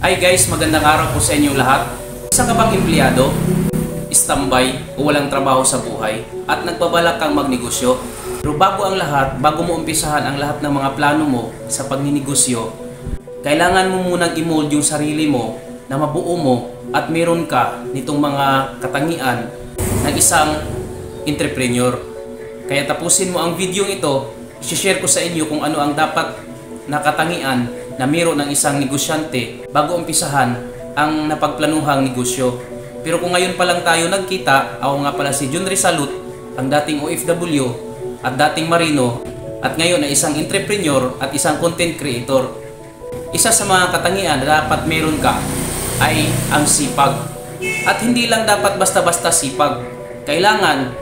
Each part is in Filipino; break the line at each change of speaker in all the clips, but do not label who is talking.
Hi guys, magandang araw po sa inyong lahat. Isa ka bang empleyado, standby o walang trabaho sa buhay at nagbabalak kang magnegosyo? Pero bago ang lahat, bago mo umpisahan ang lahat ng mga plano mo sa pagninegosyo, kailangan mo munang i-mold yung sarili mo na mabuo mo at meron ka nitong mga katangian ng isang entrepreneur. Kaya tapusin mo ang video ito, i-share ko sa inyo kung ano ang dapat na katangian na meron ng isang negosyante bago umpisahan ang napagplanuhang negosyo. Pero kung ngayon pa lang tayo nagkita, ako nga pala si Jun Resalut, ang dating OFW at dating Marino at ngayon ay isang entrepreneur at isang content creator. Isa sa mga katangian na dapat meron ka ay ang sipag. At hindi lang dapat basta-basta sipag. Kailangan,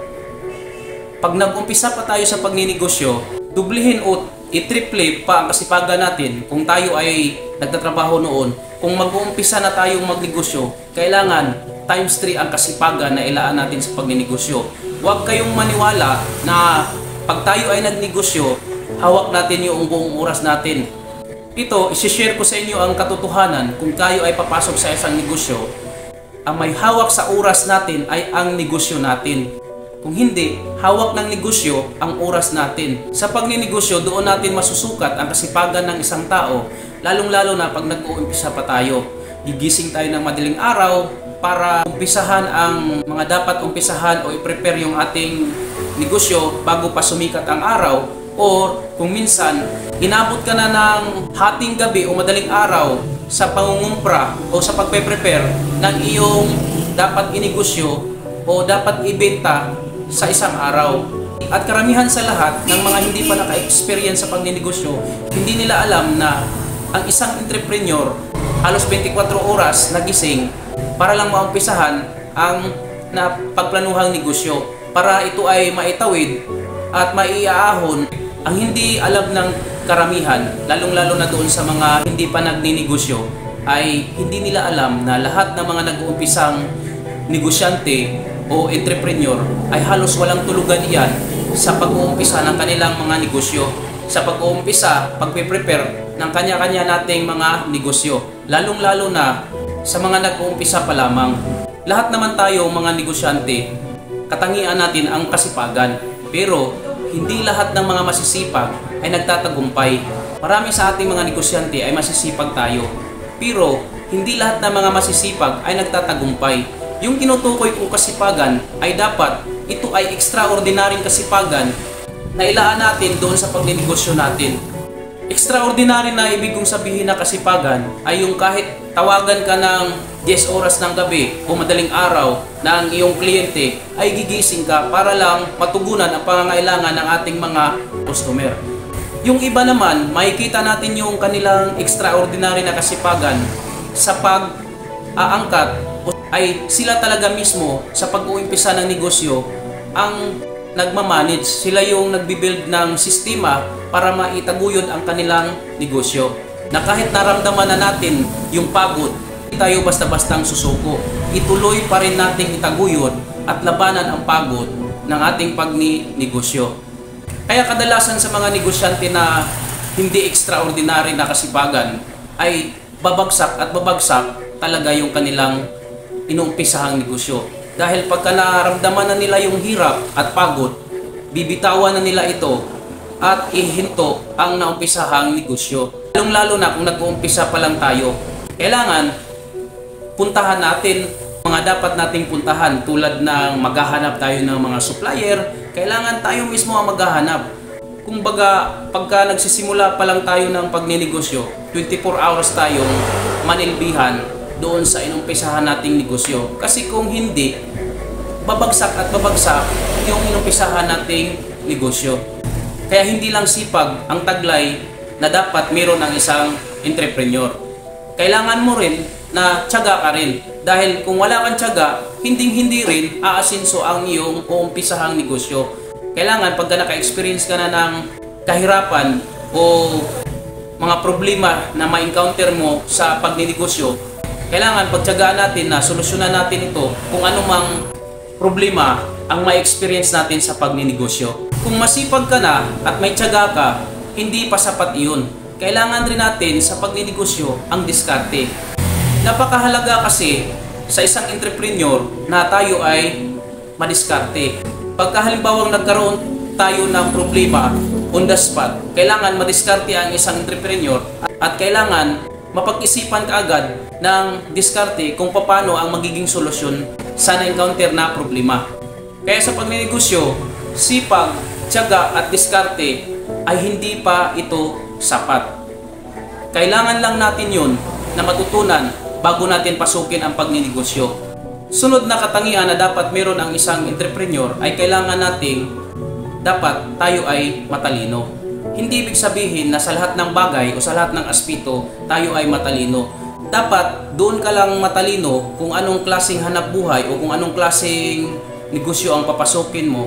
pag nag-umpisa pa tayo sa pagninegosyo, dublihin o i-triple pa ang kasipagan natin. Kung tayo ay nagtatrabaho noon, kung mag-uumpisa na tayong magnegosyo, kailangan times 3 ang kasipagan na ilaan natin sa pagninegosyo. Huwag kayong maniwala na pag tayo ay nagnegosyo, hawak natin yung buong oras natin. Ito, isi-share ko sa inyo ang katotohanan. Kung tayo ay papasok sa isang negosyo, ang may hawak sa oras natin ay ang negosyo natin. Kung hindi, hawak ng negosyo ang oras natin. Sa pagninegosyo, doon natin masusukat ang kasipagan ng isang tao, lalong-lalo na pag nag-uumpisa pa tayo. Gigising tayo ng madaling araw para umpisahan ang mga dapat umpisahan o i-prepare yung ating negosyo bago pa sumikat ang araw. Or kung minsan, inabot ka na ng hating gabi o madaling araw sa pangungumpra o sa pagpe-prepare ng iyong dapat inegosyo o dapat ibenta sa isang araw. At karamihan sa lahat ng mga hindi pa naka-experience sa pagninegosyo, hindi nila alam na ang isang entrepreneur halos 24 oras nagising para lang maumpisahan ang pagplanuhang negosyo, para ito ay maitawid at maiaahon. Ang hindi alam ng karamihan, lalong-lalo na doon sa mga hindi pa nagninegosyo, ay hindi nila alam na lahat ng mga nag-uumpisang negosyante o entrepreneur ay halos walang tulugan iyan sa pag-uumpisa ng kanilang mga negosyo, sa pag-uumpisa, pagpe-prepare ng kanya-kanya nating mga negosyo, lalong-lalo na sa mga nag-uumpisa pa lamang. Lahat naman tayo mga negosyante, katangian natin ang kasipagan, pero hindi lahat ng mga masisipag ay nagtatagumpay. Marami sa ating mga negosyante ay masisipag tayo, pero hindi lahat ng mga masisipag ay nagtatagumpay. Yung tinutukoy kong kasipagan ay dapat ito ay extraordinaryong kasipagan na ilaan natin doon sa pagninegosyo natin. Extraordinary na ibig kong sabihin na kasipagan ay yung kahit tawagan ka ng 10 oras ng gabi o madaling araw na ang iyong kliyente ay gigising ka para lang matugunan ang pangangailangan ng ating mga customer. Yung iba naman, makikita natin yung kanilang extraordinary na kasipagan sa pag-aangkat, ay sila talaga mismo sa pag-uumpisa ng negosyo ang nagmamanage. Sila yung nagbibuild ng sistema para maitaguyod ang kanilang negosyo. Na kahit naramdaman na natin yung pagod, hindi tayo basta-bastang susuko. Ituloy pa rin nating itaguyod at labanan ang pagod ng ating pagninegosyo. Kaya kadalasan sa mga negosyante na hindi extraordinary na kasipagan ay babagsak at babagsak talaga yung kanilang inuumpisahang negosyo. Dahil pagka naramdaman na nila yung hirap at pagod, bibitawan na nila ito at ihinto ang naumpisahang negosyo. Lalong-lalo na kung nag-uumpisa pa lang tayo, kailangan puntahan natin mga dapat nating puntahan, tulad ng maghahanap tayo ng mga supplier. Kailangan tayo mismo ang maghahanap. Kung baga, pagka nagsisimula pa lang tayo ng pagninegosyo, 24 hours tayong manilbihan doon sa inumpisahan nating negosyo. Kasi kung hindi, babagsak at babagsak yung inumpisahan nating negosyo. Kaya hindi lang sipag ang taglay na dapat meron ng isang entrepreneur. Kailangan mo rin na tiyaga ka rin. Dahil kung wala kang tiyaga, hindi rin aasinso ang iyong uumpisahang negosyo. Kailangan pagka naka-experience ka na ng kahirapan o mga problema na ma-encounter mo sa pagninegosyo, kailangan pagtiyagaan natin na solusyonan natin ito kung anumang problema ang ma-experience natin sa pagninegosyo. Kung masipag ka na at may tiyaga ka, hindi pa sapat iyon. Kailangan rin natin sa pagninegosyo ang diskarte. Napakahalaga kasi sa isang entrepreneur na tayo ay madiskarte. Pagka halimbawang nagkaroon tayo ng problema on the spot, kailangan madiskarte ang isang entrepreneur at kailangan mapag-isipan kaagad ng diskarte kung paano ang magiging solusyon sa na-encounter na problema. Kaya sa pagninegosyo, sipag, tiyaga at diskarte ay hindi pa ito sapat. Kailangan lang natin yun na matutunan bago natin pasukin ang pagninegosyo. Sunod na katangian na dapat meron ang isang entrepreneur ay kailangan nating dapat tayo ay matalino. Hindi ibig sabihin na sa lahat ng bagay o sa lahat ng aspeto tayo ay matalino. Dapat doon ka lang matalino kung anong klaseng hanap buhay o kung anong klaseng negosyo ang papasukin mo.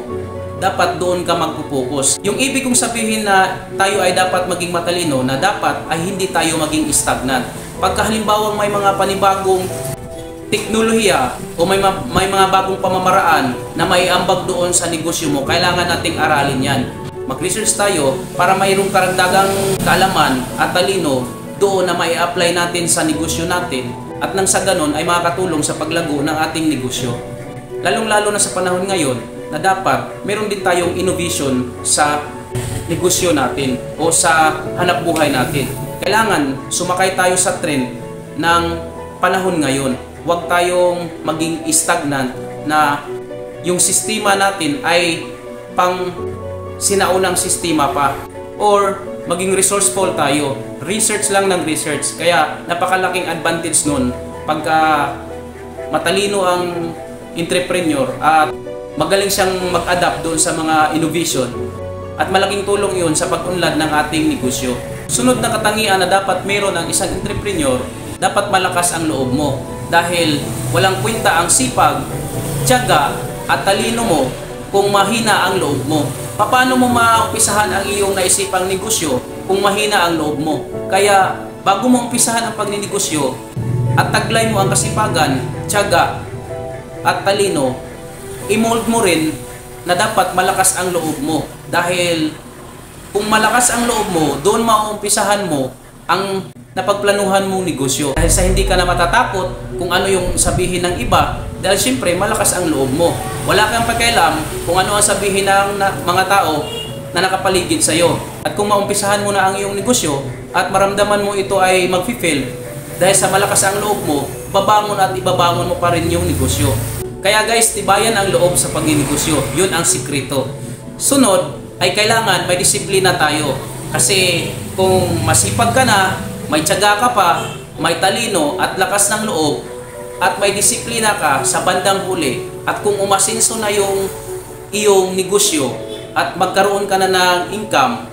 Dapat doon ka magpo-focus. Yung ibig kong sabihin na tayo ay dapat maging matalino, na dapat ay hindi tayo maging stagnant. Pagka halimbawang may mga panibagong teknolohiya o may mga bagong pamamaraan na may ambag doon sa negosyo mo, kailangan nating aralin yan. Mag-research tayo para mayroong karagdagang kaalaman at talino doon na may apply natin sa negosyo natin, at nang sa ganon ay makakatulong sa paglago ng ating negosyo. Lalong-lalo na sa panahon ngayon na dapat meron din tayong innovation sa negosyo natin o sa hanap buhay natin. Kailangan sumakay tayo sa trend ng panahon ngayon. Huwag tayong maging stagnant na yung sistema natin ay pang sinaunang sistema pa, or maging resourceful tayo. Research lang ng research. Kaya napakalaking advantage nun pagka matalino ang entrepreneur at magaling siyang mag-adapt doon sa mga innovation, at malaking tulong yun sa pag-unlad ng ating negosyo. Sunod na katangian na dapat meron ang isang entrepreneur, dapat malakas ang loob mo, dahil walang kwenta ang sipag, tiyaga at talino mo kung mahina ang loob mo. Paano mo maumpisahan ang iyong naisipang negosyo kung mahina ang loob mo? Kaya bago mo umpisahan ang pagninegosyo at taglay mo ang kasipagan, tiyaga at talino, i-mold mo rin na dapat malakas ang loob mo. Dahil kung malakas ang loob mo, doon maumpisahan mo ang napagplanuhan mong negosyo. Dahil sa hindi ka na matatakot kung ano yung sabihin ng iba, dahil siyempre malakas ang loob mo. Wala kang pakialam kung ano ang sabihin ng mga tao na nakapaligid sa iyo. At kung maumpisahan mo na ang iyong negosyo at maramdaman mo ito ay mag-fail, dahil sa malakas ang loob mo, babangon at ibabangon mo pa rin yung negosyo. Kaya guys, tibayan ang loob sa pagninegosyo. Yun ang sikreto. Sunod ay kailangan may disiplina tayo. Kasi kung masipag ka na, may tiyaga ka pa, may talino at lakas ng loob, at may disiplina ka sa bandang huli, at kung umasinso na yung iyong negosyo at magkaroon ka na ng income,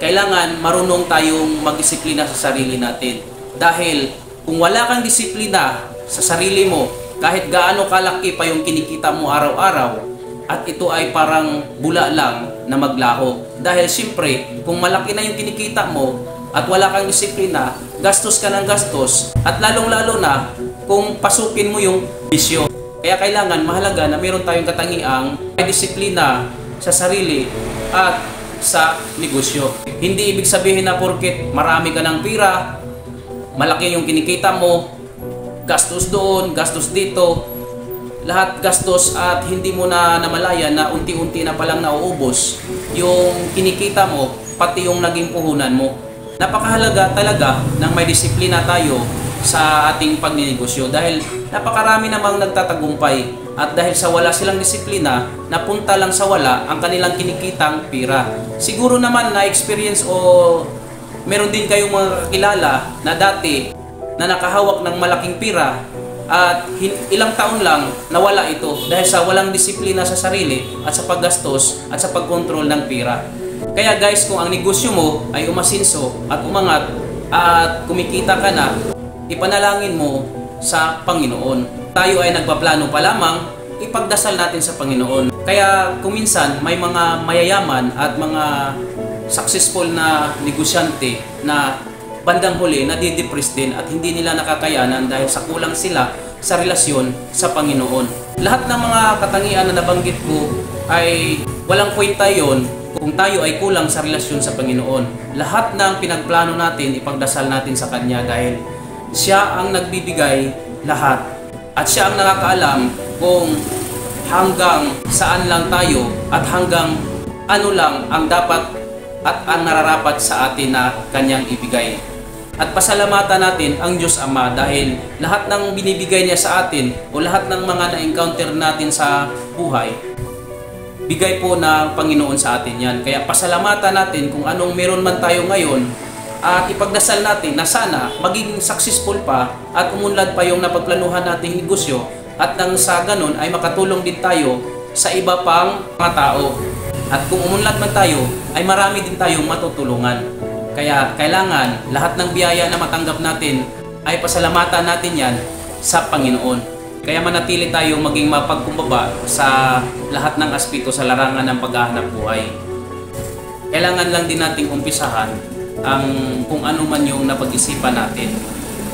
kailangan marunong tayong magdisiplina sa sarili natin. Dahil kung wala kang disiplina sa sarili mo, kahit gaano kalaki pa yung kinikita mo araw-araw, at ito ay parang bula lang na maglaho. Dahil siyempre, kung malaki na yung kinikita mo at wala kang disiplina, gastos ka ng gastos, at lalong-lalo na kung pasukin mo yung bisyo. Kaya kailangan mahalaga na meron tayong katangiang may disiplina sa sarili at sa negosyo. Hindi ibig sabihin na porket marami ka ng pira, malaki yung kinikita mo, gastos doon, gastos dito, lahat gastos, at hindi mo na namalayan na unti-unti na palang nauubos yung kinikita mo, pati yung naging puhunan mo. Napakahalaga talaga ng may disiplina tayo sa ating pagninegosyo, dahil napakarami namang nagtatagumpay, at dahil sa wala silang disiplina, napunta lang sa wala ang kanilang kinikitang pira. Siguro naman na-experience o meron din kayong mga kakilala na dati na nakahawak ng malaking pira at ilang taon lang nawala ito dahil sa walang disiplina sa sarili at sa paggastos at sa pagkontrol ng pira. Kaya guys, kung ang negosyo mo ay umasinso at umangat at kumikita ka na, ipanalangin mo sa Panginoon. Tayo ay nagpaplano pa lamang, ipagdasal natin sa Panginoon. Kaya kung minsan may mga mayayaman at mga successful na negosyante na bandang huli nadidepress din at hindi nila nakakayanan dahil sa kulang sila sa relasyon sa Panginoon. Lahat ng mga katangian na nabanggit ko ay walang kwenta yon kung tayo ay kulang sa relasyon sa Panginoon. Lahat ng pinagplano natin, ipagdasal natin sa Kanya, dahil Siya ang nagbibigay lahat. At siya ang nakakaalam kung hanggang saan lang tayo at hanggang ano lang ang dapat at ang nararapat sa atin na kanyang ibigay. At pasalamatan natin ang Diyos Ama dahil lahat ng binibigay niya sa atin o lahat ng mga na-encounter natin sa buhay, bigay po ng Panginoon sa atin yan. Kaya pasalamatan natin kung anong meron man tayo ngayon at ipagdasal natin na sana maging successful pa at umunlad pa yung napagplanuhan nating negosyo at nang sa ganun ay makatulong din tayo sa iba pang mga tao. At kung umunlad man tayo ay marami din tayong matutulungan. Kaya kailangan lahat ng biyaya na matanggap natin ay pasalamatan natin yan sa Panginoon. Kaya manatili tayo maging mapagkumbaba sa lahat ng aspeto sa larangan ng paghahanap buhay. Kailangan lang din nating umpisahan ang kung ano man yung napag-isipan natin.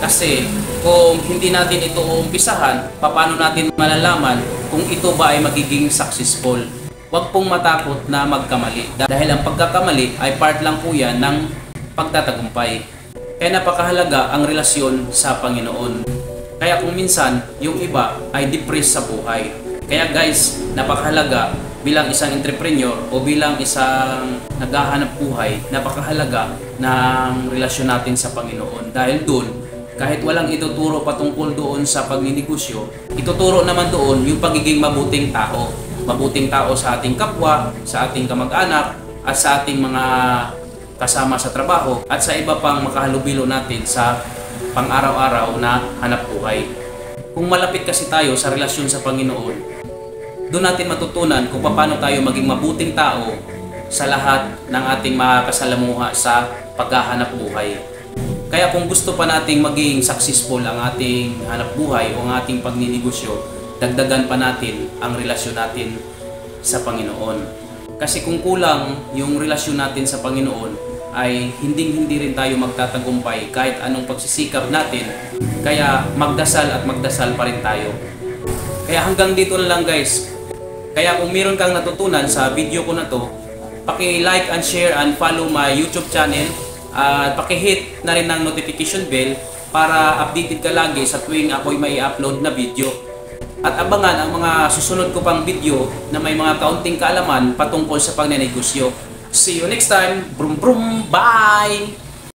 Kasi kung hindi natin ito umpisahan, paano natin malalaman kung ito ba ay magiging successful? Huwag pong matakot na magkamali. Dahil ang pagkakamali ay part lang po yan ng pagtatagumpay. Kaya napakahalaga ang relasyon sa Panginoon. Kaya kung minsan yung iba ay depressed sa buhay. Kaya guys, napakahalaga bilang isang entrepreneur o bilang isang naghahanap buhay, napakahalaga ng relasyon natin sa Panginoon. Dahil doon, kahit walang ituturo patungkol doon sa pagninegosyo, ituturo naman doon yung pagiging mabuting tao. Mabuting tao sa ating kapwa, sa ating kamag-anak, at sa ating mga kasama sa trabaho, at sa iba pang makahalubilo natin sa pang-araw-araw na hanap buhay. Kung malapit kasi tayo sa relasyon sa Panginoon, doon natin matutunan kung paano tayo maging mabuting tao sa lahat ng ating mga kasalamuha sa paghahanap buhay. Kaya kung gusto pa nating maging successful ang ating hanap buhay o ang ating pagninegosyo, dagdagan pa natin ang relasyon natin sa Panginoon. Kasi kung kulang yung relasyon natin sa Panginoon, ay hindi rin tayo magtatagumpay kahit anong pagsisikap natin. Kaya magdasal at magdasal pa rin tayo. Kaya hanggang dito na lang guys. Kaya kung meron kang natutunan sa video ko na to, paki-like and share and follow my YouTube channel at paki-hit na rin ng notification bell para updated ka lagi sa tuwing ako'y may upload na video. At abangan ang mga susunod ko pang video na may mga kaunting kaalaman patungkol sa pagnenegosyo. See you next time. Brum brum. Bye!